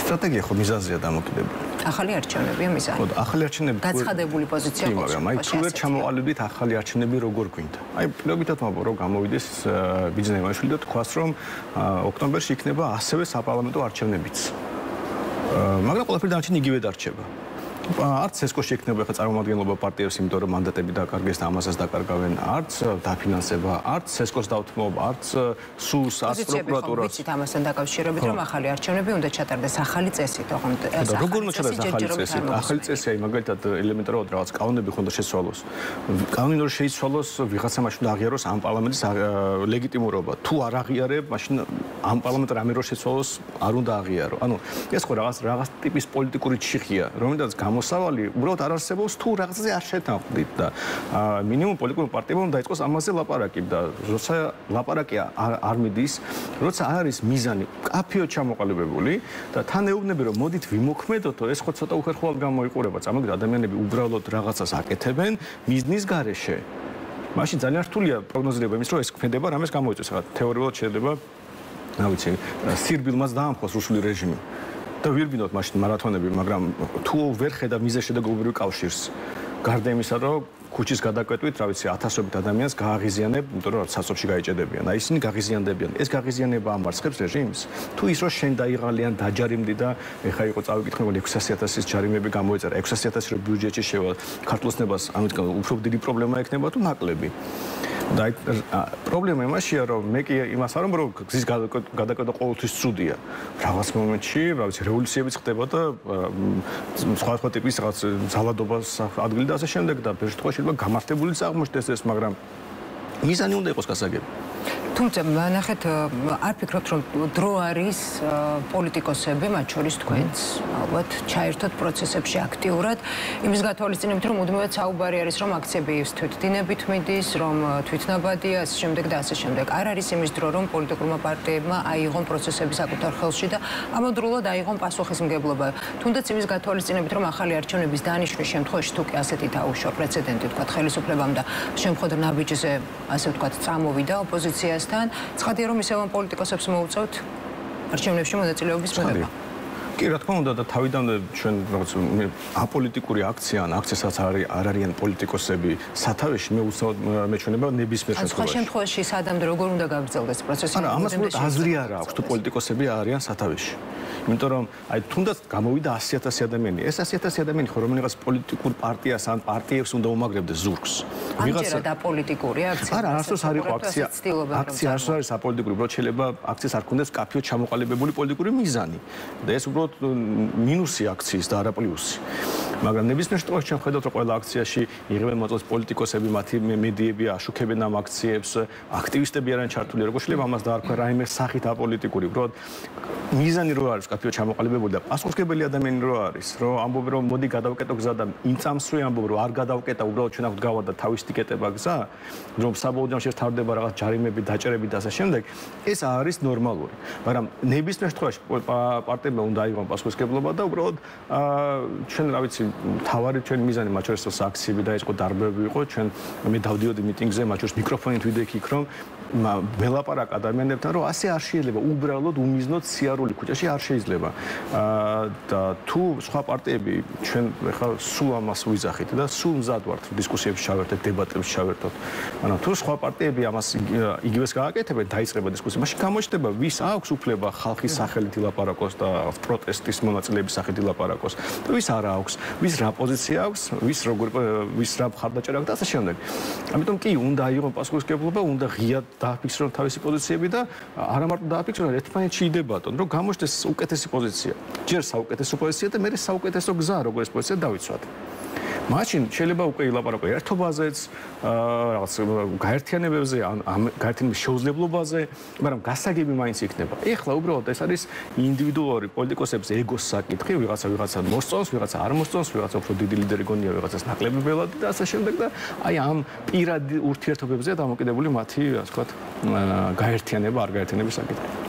სტრატეგია ხო მიზანზეა დამოკიდებული. ახალი არჩევნებია მიზანი. ხო, ახალი არჩევნები გაცხადებული პოზიცია ხო, მაგრამ აი თუ ვერ ჩამოყალიბდით ახალი არჩევნები როგორ გვინდა. აი პირობითად მოგო რომ გამოვიდეს ბიძინაიშვილი და თქვას რომ ოქტომბერში იქნება ასევე საპარლამენტო არჩევნებიც. მაგრამ ყველაფერი დანარჩენი იგივე დარჩება. არც სესკოში ექნება ხა წარმომადგენლობა პარტიებს, იმიტომ რომ მანდატები დაკარგეს და ამასაც დაკარგავენ, არც დაფინანსება, არც სესკოს დავთმობა, არც სულს, არც პროკურატურას. ვიცით ამასთან დაკავშირებით, რომ ახალი არჩევნები უნდა ჩატარდეს ახალი წესით, ოღონდ როგორ უნდა ჩატარდეს ახალი წესით? ახალი წესი აი მაგალითად ელემენტარულად რაღაც კანონები ხონდა შეცვალოს. კანონი რომ შეიცვალოს, ვიღაცა მაშინ აღიაროს ამ პარლამენტის ლეგიტიმურობა. თუ არ აღიარებ, მაშინ ამ პარლამენტს რამე რო შეცვალოს, არ უნდა აღიარო. ანუ ეს ხო რაღაც ტიპის პოლიტიკური ჩიხია, რომელთაც მოსავალი უბრალოდ არ არსებობს თუ რაღაცაზე არ შეთანხმდით და მინიმუმ პოლიტიკურ პარტიებმა უნდა დაიწყოს ამაზე ლაპარაკი და როცა ლაპარაკი არ მიდის, როცა არის მიზანი კაფეოდ ჩამოყალიბებული და თან ეუბნები რომ მოდით ვიმოქმედოთო, ეს ხო ცოტა უხერხვალ გამოიყურება. წამოგვიდა ადამიანები უბრალოდ რაღაცას აკეთებენ მიზნის გარეშე. მაშინ ძალიან რთულია პროგნოზირება იმის რომ ეს ქმედება რამეს გამოიწვევს. ხა თეორიულად შეიძლება რა ვიცი, სირბილმაც დაამხოს რუსული რეჟიმი. და ვირბინოთ მაშინ მარათონები, მაგრამ თუ ვერ ხედა მიზეშედეგობრივ კავშირს, გარდა იმისა, რომ ქუჩის გადაკვეთვით, რა ვიცი, ათასობით ადამიანს გააღიზიანებ, იმიტომ რომ სასოფში გაიჭედებიან. აი ისინი გაღიზიანდებიან. ეს გაღიზიანება ამარცხებს რეჟიმს. თუ ის რომ შენ დაიღალიან, დაჯარიმდი და ეხა იყო წავიკითხე, რომ 600.000-ის ჯარიმები გამოეწერა, 600.000 რო ბიუჯეტში შევა, ქართლოსნებას ამიტომ უფრო დიდი პრობლემა ექნება თუ ნაკლები. და პრობლემა იმაშია, რომ მე კი იმას არ ვამბობ, რომ გზის გადაკვეთა ყოველთვის ცუდია. რაღაც მომენტში, რა ვიცი, რევოლუციებიც ხდება და სხვა ტიპის რაღაც ძალადობას ადგილი და ასე შემდეგ და ბევრ შემთხვევაში შეიძლება გამართებულიც აღმოჩნდეს ეს, მაგრამ მიზანი უნდა იყოს გასაგები. თუმცა ნახეთ, არ ფიქრობთ, რომ დრო არის პოლიტიკოსები, მათ შორის თქვენც, ალბათ, ჩაერთოთ პროცესებში აქტიურად, იმის გათვალისწინებით, რომ მუდმივად საუბარი არის, რომ აქციები თვითდინებით მიდის, რომ თვითნაბადია, ასე შემდეგ და ასე შემდეგ. არ არის იმის დრო, რომ პოლიტიკურმა პარტიებმა აიღონ პროცესები საკუთარ ხელში და ამავდროულად აიღონ პასუხისმგებლობა. თუნდაც იმის გათვალისწინებით, რომ ახალი არჩევნების დანიშვნის შემთხვევაში თუ კი ასეთი დაუშვა პრეცედენტი, თქვა ხელისუფლებამ და შემოხვდა ნაბიჯზე, ასე ვთქვათ, წამოვიდა ოპოზიციას ცხადია რომ ისევ ამ პოლიტიკოსებს მოუწევთ არჩევნებში მონაწილეობის მიღება. კი, რა თქმა უნდა და თავიდანვე ჩვენ რაღაც აპოლიტიკური აქცია ან აქციასაც არ არიან პოლიტიკოსები სათავეში, მე უცნაურად მეჩვენება ნებისმიერ შემთხვევაში. სხვა შემთხვევაში სადამდე როგორ უნდა გაგრძელდეს პროცესი? არა, ამას უბრალოდ აზრი არ აქვს თუ პოლიტიკოსები არიან სათავეში. იმიტომ რომ აი თუნდაც გამოვიდა 100.000 ადამიანი. ეს 100.000 ადამიანი ხო რომელიღაც პოლიტიკურ პარტიას ან პარტიებს უნდა უმაგრებდეს ზურგს. ვიღაცა და პოლიტიკური აქცია. არა, არასდროს არ იყო აქცია. აქცია არ არის აპოლიტიკური, უბრალოდ შეიძლება აქციას არ ქონდეს კაფეოდ ჩამოყალიბებული პოლიტიკური მიზანი. და ეს უბრალოდ მინუსი აქციის და არა პლუსი. მაგრამ ნებისმიერ შემთხვევაში ჩვენ ხედავთ რომ ყველა აქციაში იღებენ მოწვევას პოლიტიკოსები, მათი მედიები აშუქებენ ამ აქციებს, აქტივისტები არიან ჩართული, როგორ შეიძლება ამას დაარქვა რაიმე სახით აპოლიტიკური, უბრალოდ მიზანი რო არის კაფეოდ ჩამოყალიბებული და პასუხისმგებელი ადამიანი რო არის, რომ ამბობენ რომ მოდი გადავკეტო გზა და იმ წამსვე ამბობენ რომ არ გადავკეტა, უბრალოდ ჩვენ აქვთ გავა და თავისით იკეტება გზა, რომ საბოლოო ჯამში თავდება რაღაც ჯარიმები, დაჭერები და ასე შემდეგ, ეს არის ნორმალური. მაგრამ ნებისმიერ შემთხვევაში პარტიებმა უნდა აიღონ პასუხისმგებლობა და უბრალოდ ჩვენ რა ვიცი თავარი ჩვენი მიზანი მათ შორის აქციები დაიწყო, დარბევები იყო, ჩვენ მე დავდიოდი მიტინგზე, მათ შორის მიკროფონით ვიდექი იქ რომ ველაპარაკ ადამიანებთან რომ ასე არ შეიძლება უბრალოდ უმიზნოთ სიარული ქუჩაში არ შეიძლება. და თუ სხვა პარტიები ჩვენ ხა სულ ამას ვიზახით და სულ მზად ვართ დისკუსიებში ჩავერთეთ, დებატებში ჩავერთოთ. მაგრამ თუ სხვა პარტიები ამას იგივეს გააკეთებენ, დაიწყება დისკუსია, მაშინ გამოჩნდება ვის აქვს უფლება ხალხის სახელით ილაპარაკოს და პროტესტის მონაწილეების სახელით ილაპარაკოს და ვის არ აქვს, ვის რა პოზიცია აქვს, ვის რა მხარდაჭერა აქვს და ასე შემდეგ. ამიტომ კი უნდა აიღონ პასუხისმგებლობა, უნდა ღიად დააფიქსრონ თავისი პოზიციები და არა მარტო დააფიქსრონ, ერთმანეთში იდებატონ, რომ გამოჩნდეს უკეთესი პოზიცია. ჯერ საუკეთესო პოზიცია და მერე საუკეთესო გზა, როგორ ეს პოზიცია დავიცვათ. მაშინ შეიძლება უკვე ილაპარაკო ერთობაზეც, რაღაც გაერთიანებებზე, ამ გაერთიანების შეუძლებლობაზე, მაგრამ გასაგები მაინც იქნება. ეხლა უბრალოდ ეს არის ინდივიდუალური პოლიტიკოსების ეგოს საკითხი, ვიღაცა მოსწონს, ვიღაცა არ მოსწონს, ვიღაცა უფრო დიდი ლიდერი გონია, ვიღაცას ნაკლები ბელადი და ასე შემდეგ და აი ამ პირადი ურთიერთობებზეა დამოკიდებული მათი, ასე ვთქვათ, გაერთიანება, არ გაერთიანების საკითხი.